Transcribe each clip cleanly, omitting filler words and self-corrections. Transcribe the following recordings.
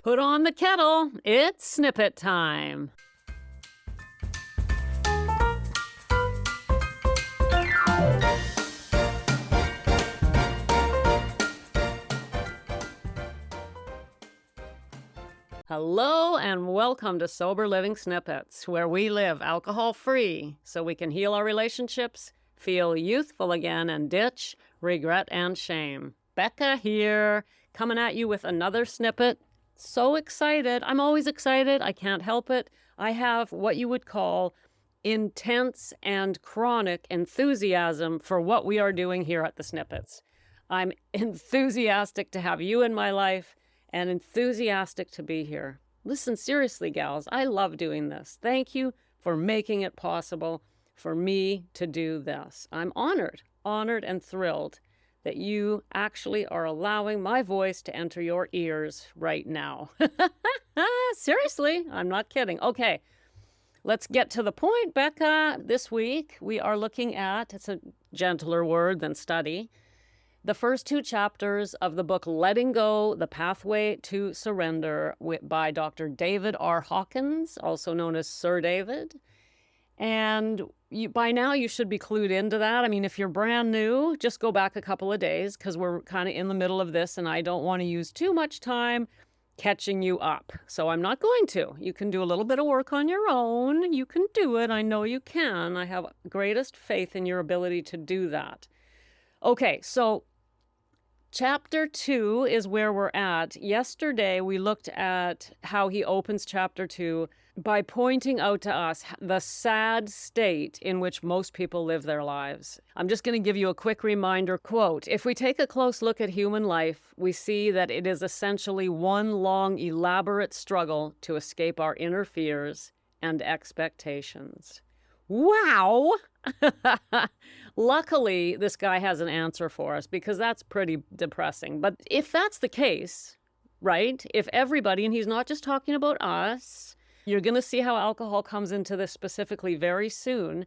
Put on the kettle. It's snippet time. Hello and welcome to Sober Living Snippets, where we live alcohol-free so we can heal our relationships, feel youthful again, and ditch regret and shame. Becca here, coming at you with another snippet. So excited. I'm always excited. I can't help it. I have what you would call intense and chronic enthusiasm for what we are doing here at the Snippets. I'm enthusiastic to have you in my life and enthusiastic to be here. Listen, seriously, gals, I love doing this. Thank you for making it possible for me to do this. I'm honored and thrilled that you actually are allowing my voice to enter your ears right now. Seriously, I'm not kidding. Okay, let's get to the point, Becca. This week, we are looking at, it's a gentler word than study, the first two chapters of the book Letting Go, The Pathway to Surrender by Dr. David R. Hawkins, also known as Sir David. And by now you should be clued into that. I mean, if you're brand new, just go back a couple of days because we're kind of in the middle of this and I don't want to use too much time catching you up. So I'm not going to. You can do a little bit of work on your own. You can do it. I know you can. I have greatest faith in your ability to do that. Okay, so Chapter 2 is where we're at. Yesterday, we looked at how he opens Chapter 2 by pointing out to us the sad state in which most people live their lives. I'm just going to give you a quick reminder, quote, "If we take a close look at human life, we see that it is essentially one long, elaborate struggle to escape our inner fears and expectations." Wow! Luckily, this guy has an answer for us because that's pretty depressing. But if that's the case, right, if everybody, and he's not just talking about us, you're going to see how alcohol comes into this specifically very soon.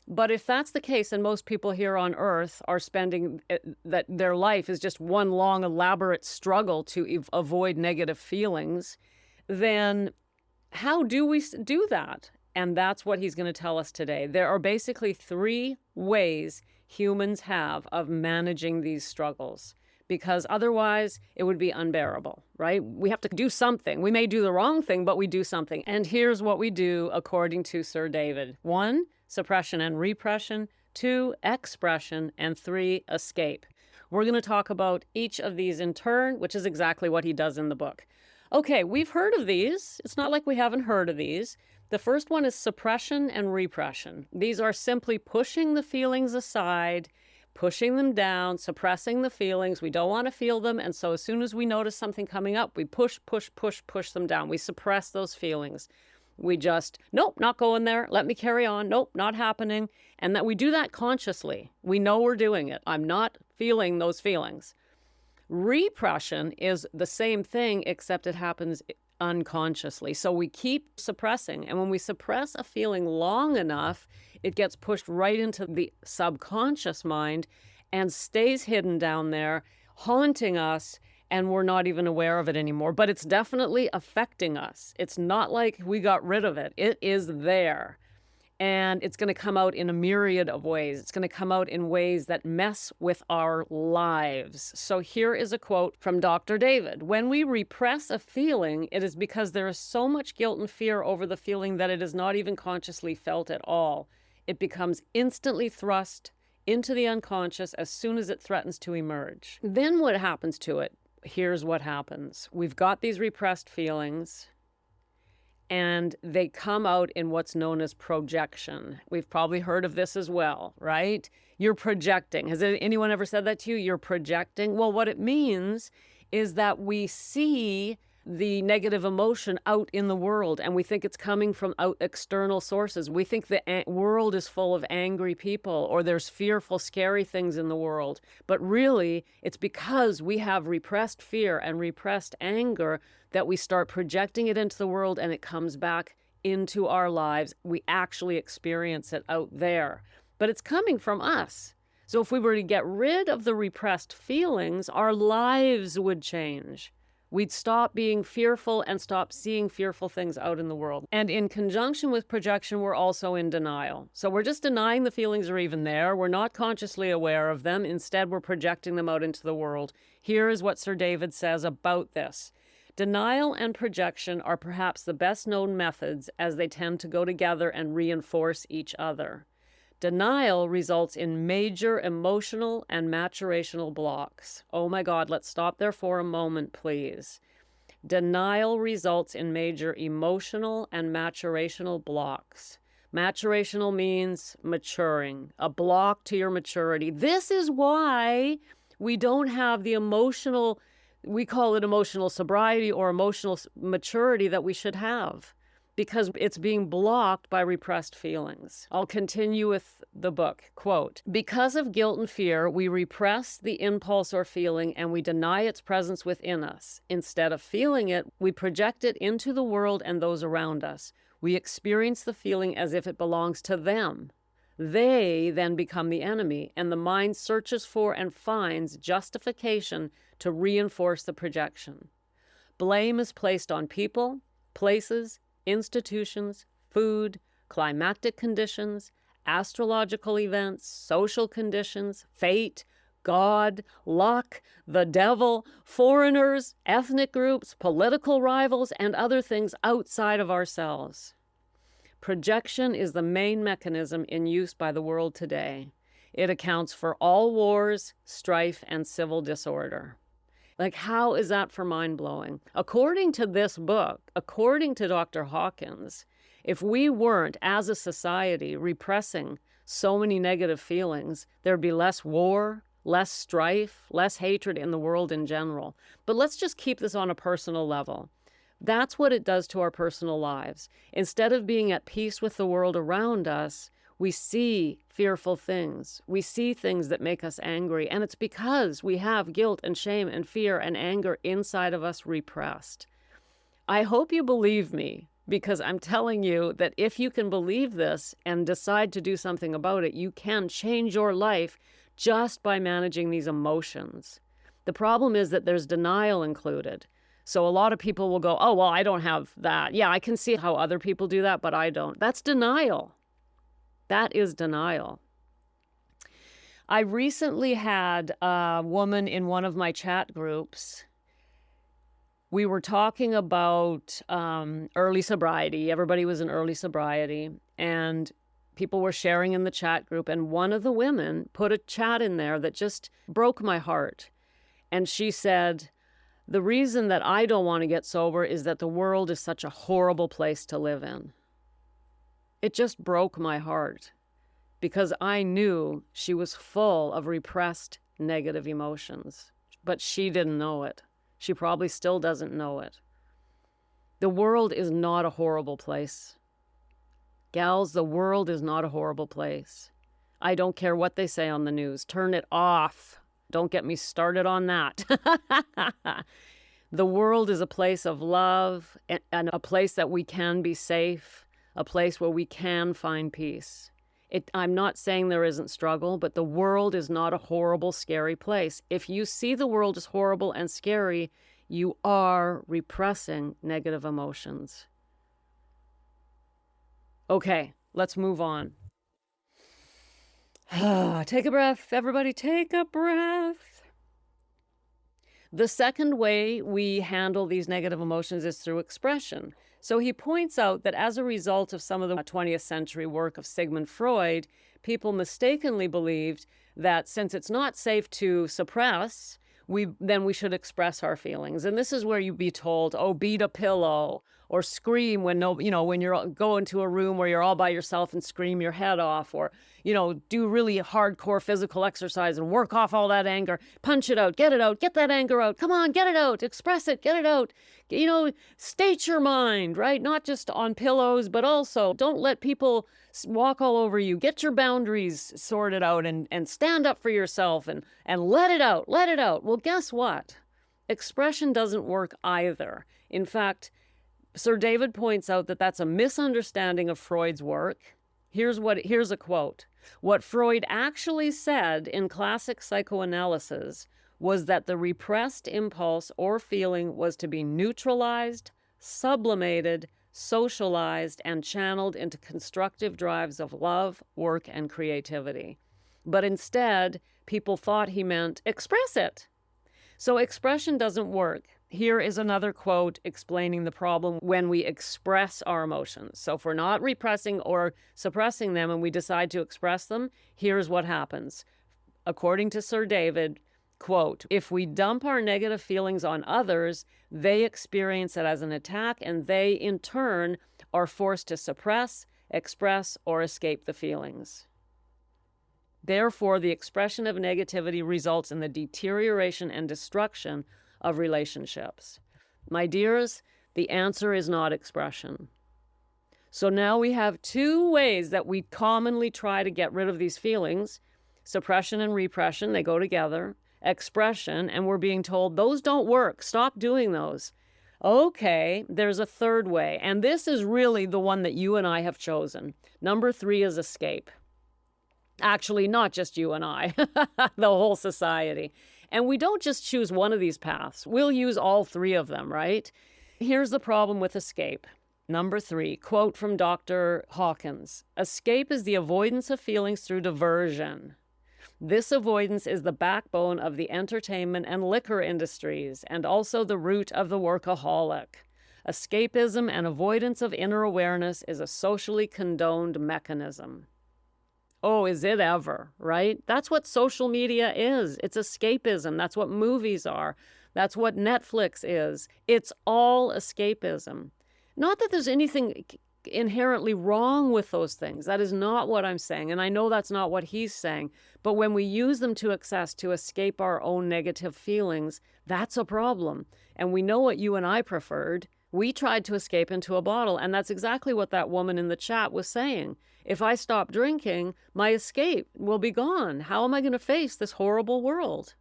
But if that's the case, and most people here on earth are spending that their life is just one long, elaborate struggle to avoid negative feelings, then how do we do that? And that's what he's going to tell us today. There are basically three ways humans have of managing these struggles, because otherwise it would be unbearable, right? We have to do something. We may do the wrong thing, but we do something. And here's what we do according to Sir David. 1, suppression and repression. 2, expression. And 3, escape. We're going to talk about each of these in turn, which is exactly what he does in the book. Okay, we've heard of these. It's not like we haven't heard of these. The first one is suppression and repression. These are simply pushing the feelings aside, pushing them down, suppressing the feelings. We don't want to feel them. And so as soon as we notice something coming up, we push them down. We suppress those feelings. We just, nope, not going there. Let me carry on. Nope, not happening. And that we do that consciously. We know we're doing it. I'm not feeling those feelings. Repression is the same thing, except it happens unconsciously. So we keep suppressing. And when we suppress a feeling long enough, it gets pushed right into the subconscious mind and stays hidden down there, haunting us, and we're not even aware of it anymore. But it's definitely affecting us. It's not like we got rid of it. It is there. And it's going to come out in a myriad of ways. It's going to come out in ways that mess with our lives. So here is a quote from Dr. David. "When we repress a feeling, it is because there is so much guilt and fear over the feeling that it is not even consciously felt at all. It becomes instantly thrust into the unconscious as soon as it threatens to emerge." Then what happens to it? Here's what happens. We've got these repressed feelings, and they come out in what's known as projection. We've probably heard of this as well, right? You're projecting. Has anyone ever said that to you? You're projecting? Well, what it means is that we see the negative emotion out in the world and we think it's coming from external sources. We think the world is full of angry people or there's fearful, scary things in the world. But really, it's because we have repressed fear and repressed anger that we start projecting it into the world and it comes back into our lives. We actually experience it out there. But it's coming from us. So if we were to get rid of the repressed feelings, our lives would change. We'd stop being fearful and stop seeing fearful things out in the world. And in conjunction with projection, we're also in denial. So we're just denying the feelings are even there. We're not consciously aware of them. Instead, we're projecting them out into the world. Here is what Sir David says about this. Denial and projection are perhaps the best known methods, as they tend to go together and reinforce each other. Denial results in major emotional and maturational blocks. Oh my God, let's stop there for a moment, please. Denial results in major emotional and maturational blocks. Maturational means maturing, a block to your maturity. This is why we don't have the emotional, we call it emotional sobriety or emotional maturity that we should have, because it's being blocked by repressed feelings. I'll continue with the book. Quote, because of guilt and fear, we repress the impulse or feeling and we deny its presence within us. Instead of feeling it, we project it into the world and those around us. We experience the feeling as if it belongs to them. They then become the enemy, and the mind searches for and finds justification to reinforce the projection. Blame is placed on people, places, institutions, food, climatic conditions, astrological events, social conditions, fate, God, luck, the devil, foreigners, ethnic groups, political rivals, and other things outside of ourselves. Projection is the main mechanism in use by the world today. It accounts for all wars, strife, and civil disorder. Like, how is that for mind-blowing? According to this book, according to Dr. Hawkins, if we weren't, as a society, repressing so many negative feelings, there'd be less war, less strife, less hatred in the world in general. But let's just keep this on a personal level. That's what it does to our personal lives. Instead of being at peace with the world around us, we see fearful things. We see things that make us angry. And it's because we have guilt and shame and fear and anger inside of us repressed. I hope you believe me, because I'm telling you that if you can believe this and decide to do something about it, you can change your life just by managing these emotions. The problem is that there's denial included. So a lot of people will go, oh, well, I don't have that. Yeah, I can see how other people do that, but I don't. That's denial. That is denial. I recently had a woman in one of my chat groups. We were talking about early sobriety. Everybody was in early sobriety, and people were sharing in the chat group. And one of the women put a chat in there that just broke my heart. And she said, the reason that I don't want to get sober is that the world is such a horrible place to live in. It just broke my heart, because I knew she was full of repressed negative emotions, but she didn't know it. She probably still doesn't know it. The world is not a horrible place. Gals, the world is not a horrible place. I don't care what they say on the news. Turn it off. Don't get me started on that. The world is a place of love and a place that we can be safe, a place where we can find peace. I'm not saying there isn't struggle, but the world is not a horrible, scary place. If you see the world as horrible and scary, you are repressing negative emotions. Okay, let's move on. Take a breath. Everybody take a breath. The second way we handle these negative emotions is through expression. So he points out that as a result of some of the 20th century work of Sigmund Freud, people mistakenly believed that since it's not safe to suppress, then we should express our feelings. And this is where you'd be told, oh, beat a pillow or scream when you're going to a room where you're all by yourself and scream your head off, or, do really hardcore physical exercise and work off all that anger, punch it out, get that anger out. Come on, get it out, express it, get it out. State your mind, right? Not just on pillows, but also don't let people walk all over you. Get your boundaries sorted out and stand up for yourself and let it out, let it out. Well, guess what? Expression doesn't work either. In fact, Sir David points out that that's a misunderstanding of Freud's work. Here's a quote. What Freud actually said in classic psychoanalysis was that the repressed impulse or feeling was to be neutralized, sublimated, socialized, and channeled into constructive drives of love, work, and creativity. But instead, people thought he meant express it. So expression doesn't work. Here is another quote explaining the problem when we express our emotions. So if we're not repressing or suppressing them and we decide to express them, here's what happens. According to Sir David, quote, if we dump our negative feelings on others, they experience it as an attack, and they, in turn, are forced to suppress, express, or escape the feelings. Therefore, the expression of negativity results in the deterioration and destruction of relationships. My dears, the answer is not expression. So now we have two ways that we commonly try to get rid of these feelings. Suppression and repression, they go together. Expression, and we're being told those don't work. Stop doing those. Okay, there's a third way, and this is really the one that you and I have chosen. Number 3 is escape. Actually, not just you and I, the whole society. And we don't just choose one of these paths. We'll use all 3 of them, right? Here's the problem with escape. Number 3, quote from Dr. Hawkins, escape is the avoidance of feelings through diversion. This avoidance is the backbone of the entertainment and liquor industries, and also the root of the workaholic. Escapism and avoidance of inner awareness is a socially condoned mechanism. Oh, is it ever, right? That's what social media is. It's escapism. That's what movies are. That's what Netflix is. It's all escapism. Not that there's anything inherently wrong with those things. That is not what I'm saying. And I know that's not what he's saying. But when we use them to excess to escape our own negative feelings, that's a problem. And we know what you and I preferred. We tried to escape into a bottle. And that's exactly what that woman in the chat was saying. If I stop drinking, my escape will be gone. How am I going to face this horrible world?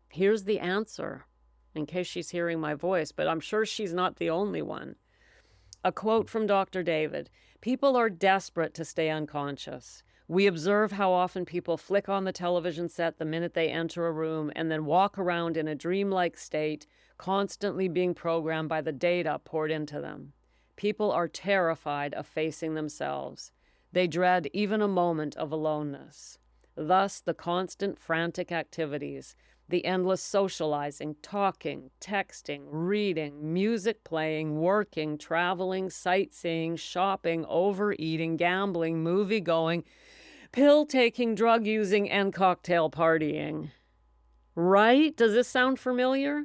Here's the answer, in case she's hearing my voice, but I'm sure she's not the only one. A quote from Dr. David, people are desperate to stay unconscious. We observe how often people flick on the television set the minute they enter a room and then walk around in a dreamlike state, constantly being programmed by the data poured into them. People are terrified of facing themselves. They dread even a moment of aloneness. Thus, the constant frantic activities, the endless socializing, talking, texting, reading, music playing, working, traveling, sightseeing, shopping, overeating, gambling, movie-going, pill-taking, drug-using, and cocktail partying. Right? Does this sound familiar?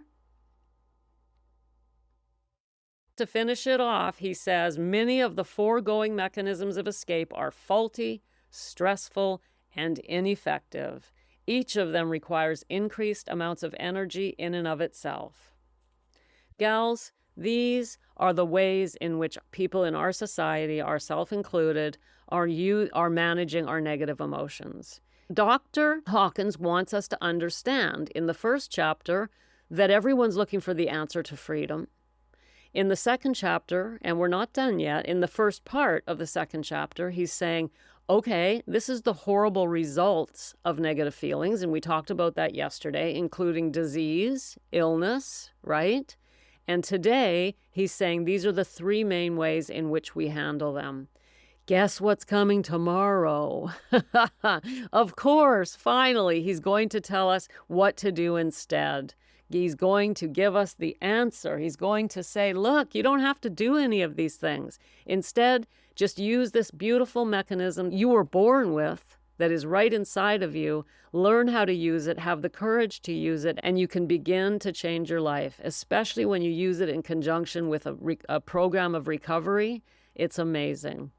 To finish it off, he says, many of the foregoing mechanisms of escape are faulty, stressful, and ineffective. Each of them requires increased amounts of energy in and of itself. Gals, these are the ways in which people in our society, ourselves included, are managing our negative emotions. Dr. Hawkins wants us to understand in the first chapter that everyone's looking for the answer to freedom. In the second chapter, and we're not done yet, in the first part of the second chapter, he's saying, okay, this is the horrible results of negative feelings, and we talked about that yesterday, including disease, illness, right? And today, he's saying these are the 3 main ways in which we handle them. Guess what's coming tomorrow? Of course, finally, he's going to tell us what to do instead. He's going to give us the answer. He's going to say, look, you don't have to do any of these things. Instead, just use this beautiful mechanism you were born with that is right inside of you. Learn how to use it, have the courage to use it, and you can begin to change your life, especially when you use it in conjunction with a program of recovery. It's amazing.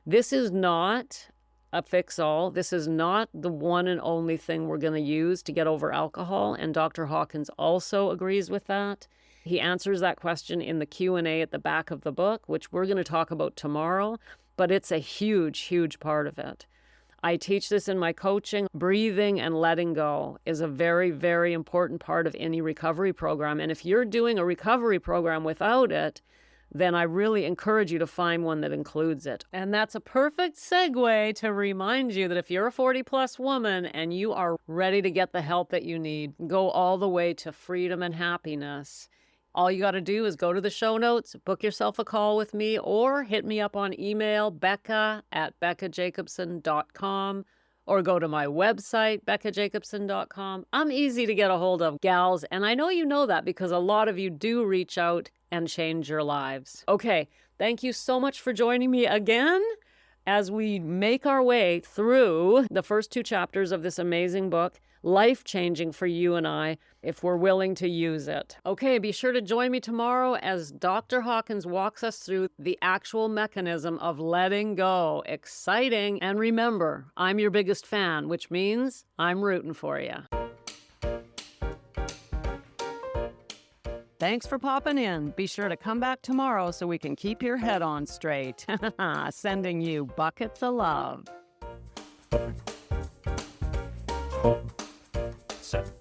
This is not a fix-all. This is not the one and only thing we're going to use to get over alcohol, and Dr. Hawkins also agrees with that. He answers that question in the Q&A at the back of the book, which we're going to talk about tomorrow, but it's a huge, huge part of it. I teach this in my coaching. Breathing and letting go is a very, very important part of any recovery program, and if you're doing a recovery program without it, then I really encourage you to find one that includes it. And that's a perfect segue to remind you that if you're a 40-plus woman and you are ready to get the help that you need, go all the way to freedom and happiness, all you got to do is go to the show notes, book yourself a call with me, or hit me up on email, becca@beccajacobson.com, or go to my website, beccajacobson.com. I'm easy to get a hold of, gals, and I know you know that because a lot of you do reach out and change your lives. Okay, thank you so much for joining me again as we make our way through the first 2 chapters of this amazing book, life-changing for you and I, if we're willing to use it. Okay, be sure to join me tomorrow as Dr. Hawkins walks us through the actual mechanism of letting go. Exciting. And remember, I'm your biggest fan, which means I'm rooting for you. Thanks for popping in. Be sure to come back tomorrow so we can keep your head on straight. Sending you buckets of love. Set.